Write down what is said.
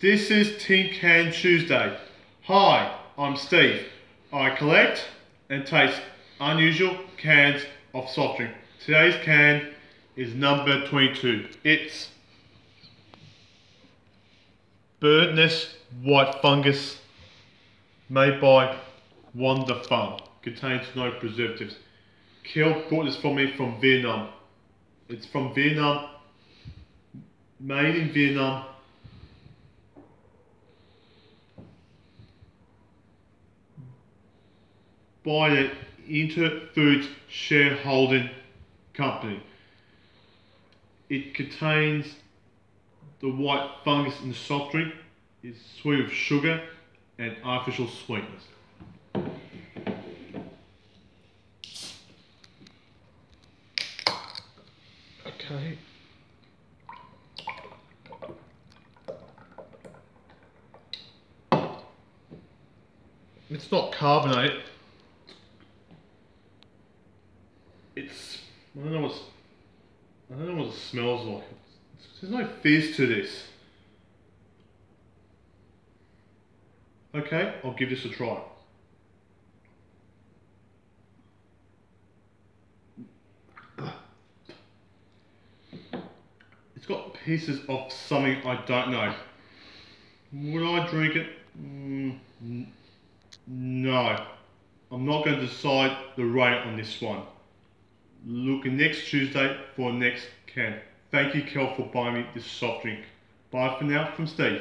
This is Tin Can Tuesday. Hi, I'm Steve. I collect and taste unusual cans of soft drink. Today's can is number 22. It's Bird Nest White Fungus, made by Wonder Fun. Contains no preservatives. Kel brought this for me from Vietnam. It's from Vietnam, made in Vietnam. By the Inter Foods shareholding company. It contains the white fungus in the soft drink. It's sweet with sugar and artificial sweetness. Okay. It's not carbonated. I don't know what it smells like. There's no fizz to this. Okay, I'll give this a try. It's got pieces of something I don't know. Would I drink it? No. I'm not going to decide the rate on this one. Looking next Tuesday for next can. Thank you, Kel, for buying me this soft drink. Bye for now from Steve.